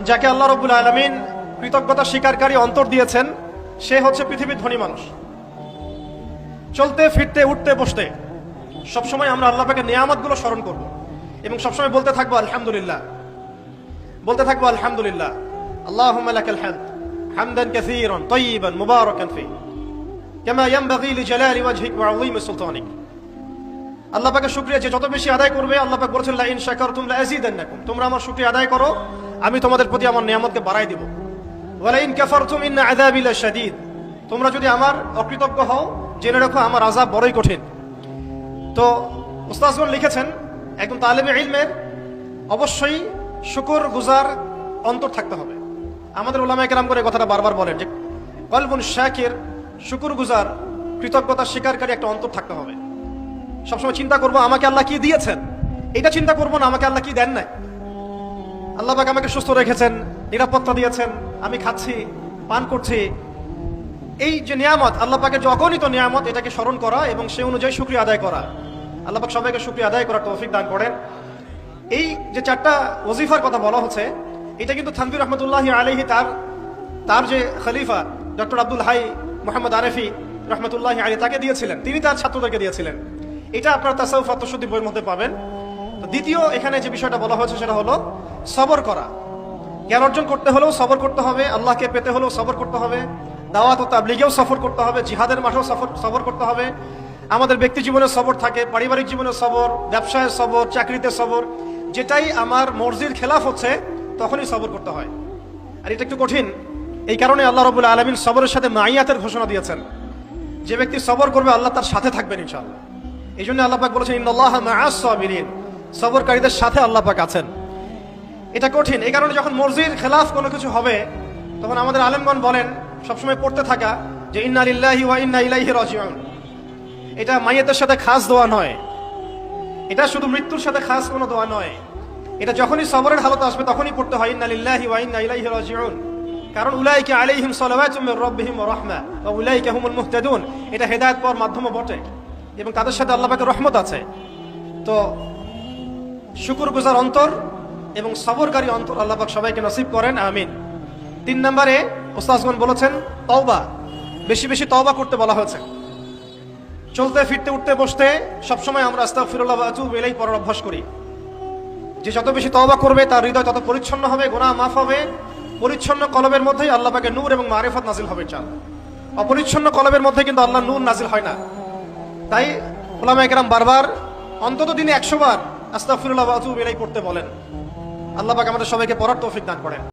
যাকে আল্লাহ রাব্বুল আলামিন কৃতজ্ঞতা স্বীকারকারী অন্তর দিয়েছেন, সে হচ্ছে পৃথিবীর ধনী মানুষ। চলতে ফিরতে উঠতে বসতে সবসময় আমরা আল্লাহ পাকের নিয়ামতগুলো স্মরণ করব এবং সবসময় বলতে থাকবো আলহামদুলিল্লাহ, বলতে থাকবো আলহামদুলিল্লাহ। আল্লাহুম্মা লাকাল হামদ হামদান কাসীরান তাইয়িবান মুবারাকান ফি কামা ইয়ানবাগি লিজালালি ওয়াজহিক ওয়া আযীমি সুলতানিক। আল্লাহ পাকের শুকরিয়া যে যত বেশি আদায় করবে, আল্লাহ পাক বলেছেন লা ইন শাকারতুম লা আযীদান্নাকুম, তোমরা আমার শুকরিয়া আদায় করো, আমি তোমাদের প্রতি আমার নিয়ামতকে বাড়াই দেব। ওয়া লা ইন কাফারতুম ইন্না আযাবি লাশাদীদ, তোমরা যদি আমার অকৃতজ্ঞ হও, জেনে রাখো আমার আযাব বড়ই কঠিন। তো উস্তাদগণ লিখেছেন, একজন তালেবে ইলমের অবশ্যই শুকর গুজার অন্তর থাকতে হবে। আমাদের উলামায়ে কেরাম করে কথাটা বারবার বলেন যে কলবুন শাকির, শুকর গুজার, কৃতজ্ঞতা স্বীকারকারী একটা অন্তর থাকতে হবে। সবসময় চিন্তা করবো আমাকে আল্লাহ কি দিয়েছেন, এটা চিন্তা করবো না আমাকে আল্লাহ কি দেন নাই। আল্লাহ পাক আমাকে সুস্থ রেখেছেন, নিরাপত্তা দিয়েছেন, আমি খাচ্ছি পান করছি, এই যে নিয়ামত, আল্লাহ পাকের যে অগণিত নিয়ামত, এটাকে স্মরণ করা এবং সে অনুযায়ী শুকরিয়া আদায় করা। আল্লাহ পাক সবাইকে শুকরিয়া আদায় করার তৌফিক দান করেন। এই যে চারটা ওজিফার কথা বলা হচ্ছে, এটা কিন্তু থানভী রহমতুল্লাহি আলাইহি তার যে খলিফা ডক্টর আব্দুল হাই মোহাম্মদ আরেফি রহমতুল্লাহি আলাইহি তাকে দিয়েছিলেন, তিনি তার ছাত্রদেরকে দিয়েছিলেন। এটা আপনার তাসাউফ আত্মশুদ্ধি বইয়ের মধ্যে পাবেন। দ্বিতীয় এখানে যে বিষয়টা বলা হয়েছে সেটা হলো সবর করা। জ্ঞান অর্জন করতে হলেও সবর করতে হবে, আল্লাহকে পেতে হলেও সবর করতে হবে, দাওয়াত ও তাবলীগেও সফর করতে হবে, জিহাদের মাঠেও সবর করতে হবে। আমাদের ব্যক্তি জীবনে সবর থাকে, পারিবারিক জীবনে সবর, ব্যবসায় সবর, চাকরিতে সবর। যেটাই আমার মর্জির খেলাফ হচ্ছে তখনই সবর করতে হয়। আর এটা একটু কঠিন, এই কারণে আল্লাহ রাব্বুল আলামিন সবরের সাথে মাইয়াতের ঘোষণা দিয়েছেন। যে ব্যক্তি সবর করবে আল্লাহ তার সাথে থাকবেন ইনশাআল্লাহ। এই জন্য আল্লাহ পাক বলেছেন ইন্নাল্লাহা মাআস সাবিরিন, সবরকারীদের সাথে আল্লাহ পাক আছেন। এটা কঠিন, এই কারণে যখন মর্জির খেলাফ কোনো কিছু হবে তখন আমাদের আলেমগণ বলেন সবসময় পড়তে থাকা যে ইন্না লিল্লাহি ওয়া ইন্না ইলাইহি রাজিউন। এটা মাইয়াতের সাথে খাস দোয়া নয়, এটা শুধু মৃত্যুর সাথে খাস কোনো দোয়া নয়। এটা যখনই সবরের হালত আসবে তখনই পড়তে হয় ইন্না লিল্লাহি ওয়া ইন্না ইলাইহি রাজিউন। কারণ উলাইকা আলাইহিম সালাওয়াতুম মির রাব্বিহিম ওয়া রাহমা ওয়া উলাইকা হুমুল মুহতাদুন, এটা হেদায়েত পাওয়ার মাধ্যমও বটে এবং তাদের সাথে আল্লাহ পাকের রহমত আছে। তো শুকরগুজার অন্তর এবং সবরকারী অন্তর আল্লাহ পাক সবাইকে নসিব করেন, আমিন। 3 নম্বরে উস্তাদগণ বলেছেন তওবা, বেশি বেশি তওবা করতে বলা হয়েছে। চলতে ফিরতে উঠতে বসতে সবসময় আমরা আস্তাগফিরুল্লাহ ওয়া আতুবু ইলাইহি পড়ার অভ্যাস করি। যে যত বেশি তওবা করবে তার হৃদয় তত পরিচ্ছন্ন হবে, গুনাহ মাফ হবে। পরিচ্ছন্ন কলবের মধ্যেই আল্লাহ পাকের নূর এবং মারিফত নাজিল হবে ইনশাআল্লাহ। অপরিচ্ছন্ন কলবের মধ্যে কিন্তু আল্লাহর নূর নাজিল হয় না। তাই উলামায়ে কেরাম বারবার অন্তত দিনে 100 বার আস্তাগফিরুল্লাহ ওয়া আতুবু ইলাইহি পড়তে বলেন। আল্লাহ পাক আমাদের সবাইকে পড়ার তৌফিক দান করেন।